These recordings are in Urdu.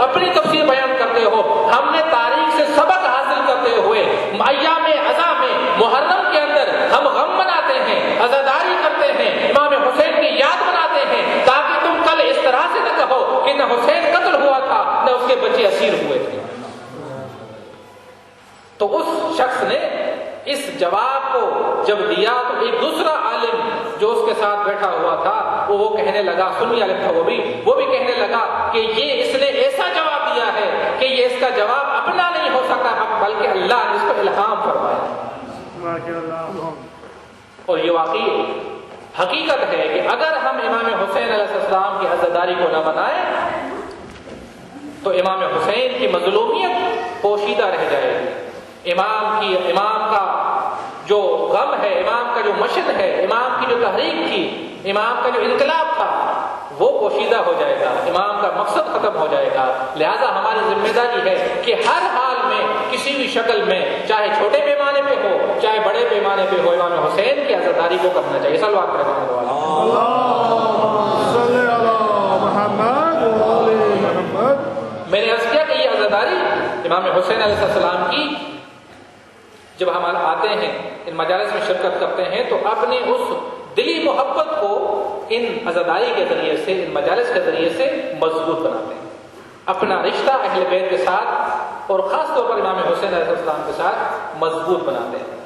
اپنی تفسیر بیان کرتے ہو، ہم نے تاریخ سے سبق حاصل کرتے ہوئے ایام عزا میں محرم کے اندر ہم غم مناتے ہیں، عزاداری کرتے ہیں، امام حسین کی یاد مناتے ہیں، تاکہ تم کل اس طرح سے نہ کہو کہ نہ حسین قتل ہوا تھا نہ اس کے بچے اسیر ہوئے تھے۔ تو اس شخص نے اس جواب کو جب دیا تو ایک دوسرا عالم جو اس کے ساتھ بیٹھا ہوا تھا وہ کہنے لگا، سنی عالم تھا وہ بھی کہنے لگا کہ یہ اس نے ایسا جواب دیا ہے کہ یہ اس کا جواب اپنا نہیں ہو سکا بلکہ اللہ نے اس کو الہام فرمایا۔ اور یہ واقعی حقیقت ہے کہ اگر ہم امام حسین علیہ السلام کی عزاداری کو نہ منائیں تو امام حسین کی مظلومیت پوشیدہ رہ جائے گی، امام کا جو غم ہے، امام کا جو مشن ہے، امام کی جو تحریک تھی، امام کا جو انقلاب تھا وہ پوشیدہ ہو جائے گا، امام کا مقصد ختم ہو جائے گا۔ لہذا ہماری ذمہ داری ہے کہ ہر حال میں کسی بھی شکل میں، چاہے چھوٹے پیمانے پہ ہو چاہے بڑے پیمانے پہ ہو، امام حسین کی عزاداری کو کرنا چاہیے۔ صلوات کریں میں نے عرض کیا کہ یہ عزاداری امام حسین علیہ السلام کی جب ہم آتے ہیں ان مجالس میں شرکت کرتے ہیں تو اپنے اس دلی محبت کو ان عزاداری کے ذریعے سے، ان مجالس کے ذریعے سے مضبوط بناتے ہیں، اپنا رشتہ اہل بیت کے ساتھ اور خاص طور پر امام حسین علیہ السلام کے ساتھ مضبوط بناتے ہیں۔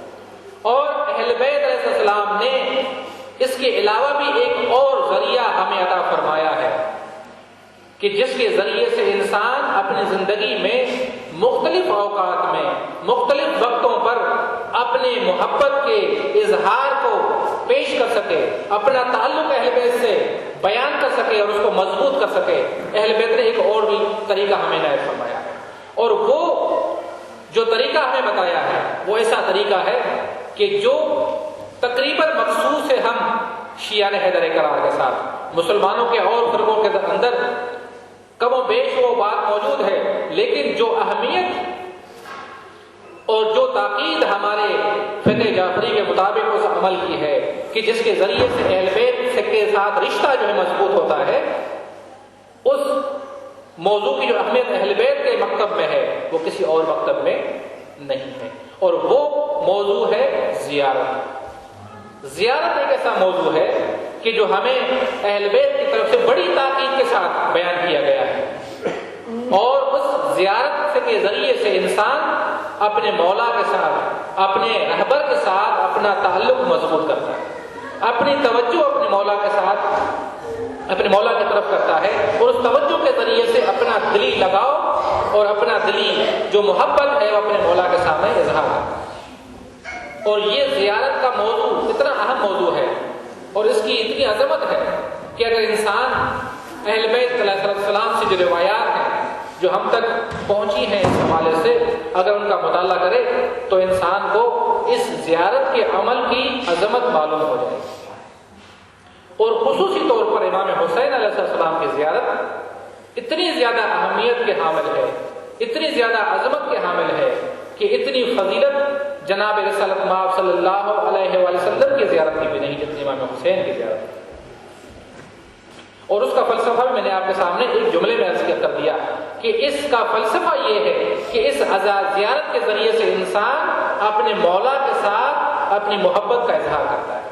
اور اہل بیت علیہ السلام نے اس کے علاوہ بھی ایک اور ذریعہ ہمیں عطا فرمایا ہے کہ جس کے ذریعے سے انسان اپنی زندگی میں مختلف اوقات میں مختلف وقتوں پر اپنے محبت کے اظہار کو پیش کر سکے، اپنا تعلق اہل بیت سے بیان کر سکے اور اس کو مضبوط کر سکے۔ اہل بیت نے ایک اور بھی طریقہ ہمیں عنایت فرمایا ہے، اور وہ جو طریقہ ہمیں بتایا ہے وہ ایسا طریقہ ہے کہ جو تقریباً مخصوص ہے ہم شیعہ حیدر کرار کے ساتھ، مسلمانوں کے اور فرقوں کے اندر کم و بیش وہ بات موجود ہے، لیکن جو اہمیت اور جو تاکید ہمارے فقہ جعفری کے مطابق اس عمل کی ہے کہ جس کے ذریعے سے اہل بیت کے ساتھ رشتہ جو ہے مضبوط ہوتا ہے، اس موضوع کی جو اہمیت اہل بیت کے مکتب میں ہے وہ کسی اور مکتب میں نہیں ہے، اور وہ موضوع ہے زیارت۔ زیارت ایک ایسا موضوع ہے کہ جو ہمیں اہل بیت کی طرف سے بڑی تاکید کے ساتھ بیان کیا گیا ہے، اور اس زیارت کے ذریعے سے انسان اپنے مولا کے ساتھ، اپنے رہبر کے ساتھ اپنا تعلق مضبوط کرتا ہے، اپنی توجہ اپنے مولا کے ساتھ، اپنے مولا کی طرف کرتا ہے، اور اس توجہ کے ذریعے سے اپنا دلی لگاؤ اور اپنا دلی جو محبت ہے وہ اپنے مولا کے سامنے اظہار کرتا ہے۔ اور یہ زیارت کا موضوع اتنا اہم موضوع ہے اور اس کی اتنی عظمت ہے کہ اگر انسان اہل بیت علیہ السلام سے جو روایات ہیں جو ہم تک پہنچی ہیں اس حوالے سے، اگر ان کا مطالعہ کرے تو انسان کو اس زیارت کے عمل کی عظمت معلوم ہو جائے گی۔ اور خصوصی طور پر امام حسین علیہ السلام کی زیارت اتنی زیادہ اہمیت کے حامل ہے، اتنی زیادہ عظمت کے حامل ہے کہ اتنی فضیلت جناب رسالت مآب صلی اللہ علیہ وآلہ وسلم کی زیارت کی بھی نہیں جتنی امام حسین کی زیارت ہے۔ اور اس کا فلسفہ بھی میں نے آپ کے سامنے ایک جملے میں عرض کر دیا کہ اس کا فلسفہ یہ ہے کہ اس زیارت کے ذریعے سے انسان اپنے مولا کے ساتھ اپنی محبت کا اظہار کرتا ہے،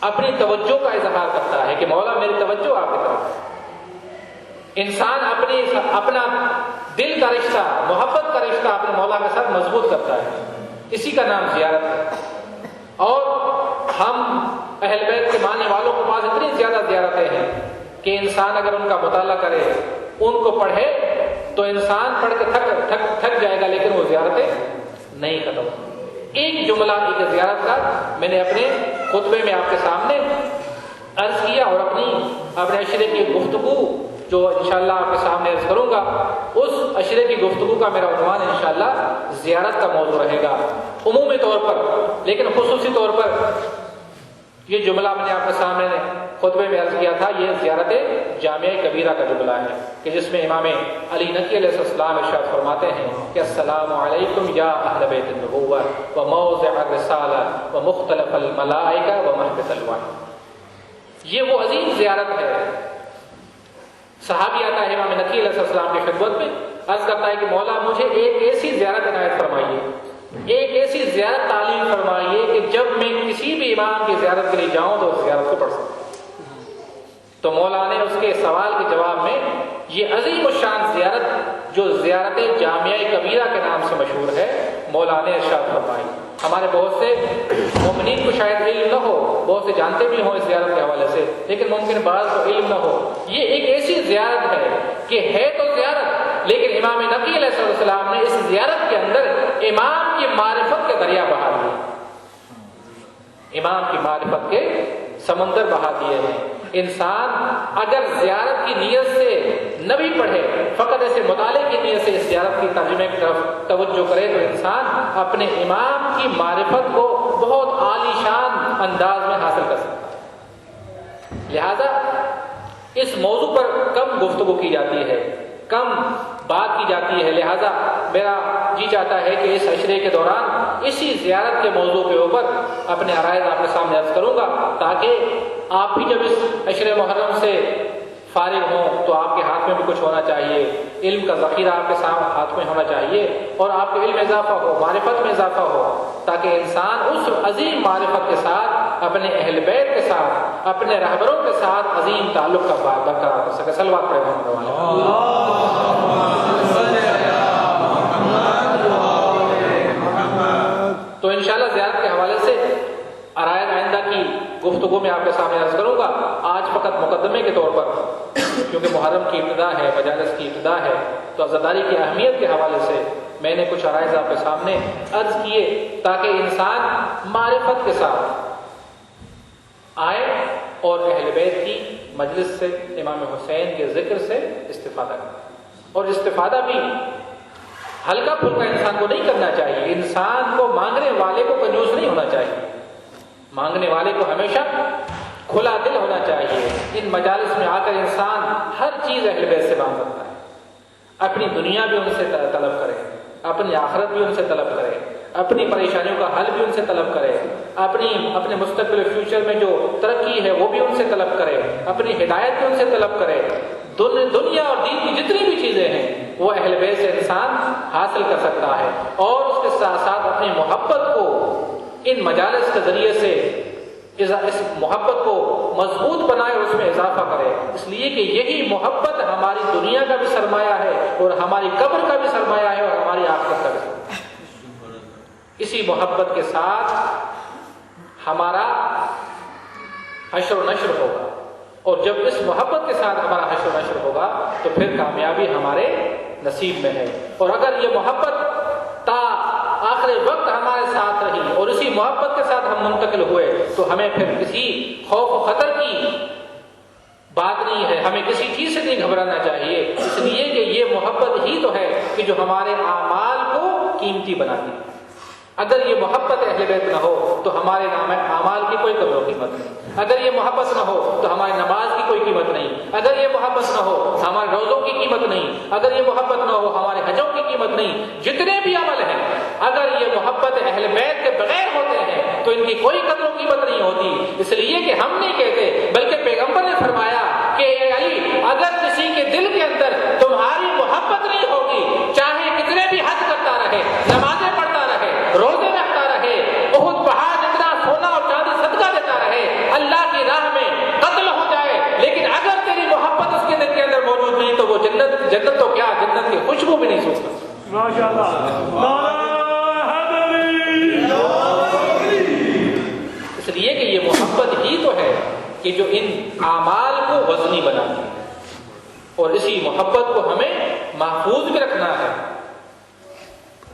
اپنی توجہ کا اظہار کرتا ہے کہ مولا میری توجہ آپ کی طرف ہے۔ انسان اپنا دل کا رشتہ، محبت کا رشتہ اپنے مولا کے ساتھ مضبوط کرتا ہے، اسی کا نام زیارت ہے۔ اور ہم اہل بیت کے ماننے والوں کے پاس اتنی زیادہ زیارتیں ہیں کہ انسان اگر ان کا مطالعہ کرے، ان کو پڑھے تو انسان پڑھ کے تھک جائے گا، لیکن وہ زیارتیں نہیں ختم۔ ایک جملہ ایک زیارت کا میں نے اپنے خطبے میں آپ کے سامنے عرض کیا، اور اپنے عشرے کی گفتگو جو انشاءاللہ آپ کے سامنے عرض کروں گا، اس عشرے کی گفتگو کا میرا عنوان انشاءاللہ زیارت کا موضوع رہے گا عمومی طور پر، لیکن خصوصی طور پر یہ جملہ میں نے آپ کے سامنے خطبے میں عرض کیا تھا، یہ زیارت جامعہ کبیرہ کا جملہ ہے کہ جس میں امام علی نقی علیہ السلام ارشاد فرماتے ہیں کہ السلام علیکم یا اہل بیت النبوہ و موضع الرسالہ و مختلف الملائکہ و محبت الوحی۔ یہ وہ عظیم زیارت ہے، صحابی آتا ہے امام نقی علیہ السلام کی خدمت میں، عرض کرتا ہے کہ مولا مجھے ایک ایسی زیارت عنایت فرمائیے، ایک ایسی زیارت تعلیم فرمائیے کہ جب میں کسی بھی امام کی زیارت کے لیے جاؤں تو اس زیارت کو پڑھ سکوں۔ تو مولا نے اس کے سوال کے جواب میں یہ عظیم الشان زیارت جو زیارت جامعہ کبیرہ کے نام سے مشہور ہے، مولا نے ارشاد فرمائی۔ ہمارے بہت سے مومنین کو شاید علم نہ ہو، بہت سے جانتے بھی ہوں اس زیارت کے حوالے سے، لیکن ممکن بعض کو علم نہ ہو۔ یہ ایک ایسی زیارت ہے کہ ہے تو زیارت، لیکن امام نقی علیہ السلام نے اس زیارت کے اندر امام کی معرفت کے دریا بہا دیے، امام کی معرفت کے سمندر بہا دیے ہیں۔ انسان اگر زیارت کی نیت سے نہ بھی پڑھے، فقط ایسے مطالعے کی نیت سے اس زیارت کی ترجمے کی طرف توجہ کرے تو انسان اپنے امام کی معرفت کو بہت عالی شان انداز میں حاصل کر سکتا ہے۔ لہذا اس موضوع پر کم گفتگو کی جاتی ہے، کم بات کی جاتی ہے، لہذا میرا جی چاہتا ہے کہ اس عشرے کے دوران اسی زیارت کے موضوع کے اوپر اپنے عرائض آپ کے سامنے عرض کروں گا، تاکہ آپ بھی جب اس عشرے محرم سے فارغ ہوں تو آپ کے ہاتھ میں بھی کچھ ہونا چاہیے، علم کا ذخیرہ آپ کے سامنے ہاتھ میں ہونا چاہیے، اور آپ کے علم میں اضافہ ہو، معرفت میں اضافہ ہو، تاکہ انسان اس عظیم معرفت کے ساتھ اپنے اہل بیت کے ساتھ، اپنے رہبروں کے ساتھ عظیم تعلق کا برقرار کر سکے۔ صلوات پڑھیں محمد تو انشاءاللہ زیارت کے حوالے سے عرائض آئندہ کی گفتگو میں آپ کے سامنے عرض کروں گا۔ آج فقط مقدمے کے طور پر، کیونکہ محرم کی ابتدا ہے، مجالس کی ابتدا ہے، تو عزاداری کی اہمیت کے حوالے سے میں نے کچھ عرائض آپ کے سامنے عرض کیے، تاکہ انسان معرفت کے ساتھ آئے اور اہل بیت کی مجلس سے، امام حسین کے ذکر سے استفادہ کرے۔ اور استفادہ بھی ہلکا پھلکا انسان کو نہیں کرنا چاہیے، انسان کو مانگنے والے کو کنجوس نہیں ہونا چاہیے، مانگنے والے کو ہمیشہ کھلا دل ہونا چاہیے۔ ان مجالس میں آ کر انسان ہر چیز اہل بیت سے مانگ سکتا ہے، اپنی دنیا بھی ان سے طلب کرے، اپنی آخرت بھی ان سے طلب کرے، اپنی پریشانیوں کا حل بھی ان سے طلب کرے، اپنے مستقبل فیوچر میں جو ترقی ہے وہ بھی ان سے طلب کرے، اپنی ہدایت بھی ان سے طلب کرے۔ دنیا اور دین کی جتنی بھی چیزیں ہیں وہ اہل بیت سے انسان حاصل کر سکتا ہے، اور اس کے ساتھ ساتھ اپنی محبت کو ان مجالس کے ذریعے سے اس محبت کو مضبوط بنائے اور اس میں اضافہ کرے، اس لیے کہ یہی محبت ہماری دنیا کا بھی سرمایہ ہے، اور ہماری قبر کا بھی سرمایہ ہے، اور ہماری آخرت کا بھی سرمایہ ہے۔ اسی محبت کے ساتھ ہمارا حشر و نشر ہوگا، اور جب اس محبت کے ساتھ ہمارا حشر و نشر ہوگا تو پھر کامیابی ہمارے نصیب میں ہے۔ اور اگر یہ محبت تا آخر وقت ہمارے ساتھ رہی اور اسی محبت کے ساتھ ہم منتقل ہوئے تو ہمیں پھر کسی خوف و خطر کی بات نہیں ہے، ہمیں کسی چیز سے نہیں گھبرانا چاہیے، اس لیے کہ یہ محبت ہی تو ہے کہ جو ہمارے اعمال کو قیمتی بناتی ہے۔ اگر یہ محبت اہل بیت نہ ہو تو ہمارے اعمال کی کوئی قدر و قیمت نہیں، اگر یہ محبت نہ ہو تو ہماری نماز کی کوئی قیمت نہیں، اگر یہ محبت نہ ہو ہمارے روزوں کی قیمت نہیں، اگر یہ محبت نہ ہو ہمارے حجوں کی قیمت نہیں۔ جتنے بھی عمل ہیں اگر یہ محبت اہل بیت کے بغیر ہوتے ہیں تو ان کی کوئی قدر و قیمت نہیں ہوتی، اس لیے کہ ہم نہیں کہتے بلکہ پیغمبر نے فرمایا کہ اے علی، اگر کسی کے دل کے اندر تمہاری محبت نہیں ہوگی، چاہے کتنے بھی حج کرتا رہے، نمازیں پڑھتا رہے، روزے رکھتا رہے، احد پہاڑ جتنا سونا اور چاندی صدقہ دیتا رہے، اللہ کی راہ میں قتل ہو جائے، لیکن اگر تیری محبت اس کے دل کے اندر موجود نہیں تو وہ جنت تو کیا، جنت کی خوشبو بھی نہیں سوچ سکتا۔ اس لیے کہ یہ محبت ہی تو ہے کہ جو ان اعمال کو وزنی بناتی ہے، اور اسی محبت کو ہمیں محفوظ بھی رکھنا ہے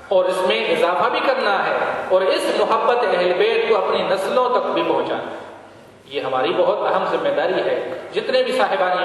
اور اس میں اضافہ بھی کرنا ہے، اور اس محبت اہل بیت کو اپنی نسلوں تک بھی پہنچانا ہے۔ یہ ہماری بہت اہم ذمہ داری ہے۔ جتنے بھی صاحبان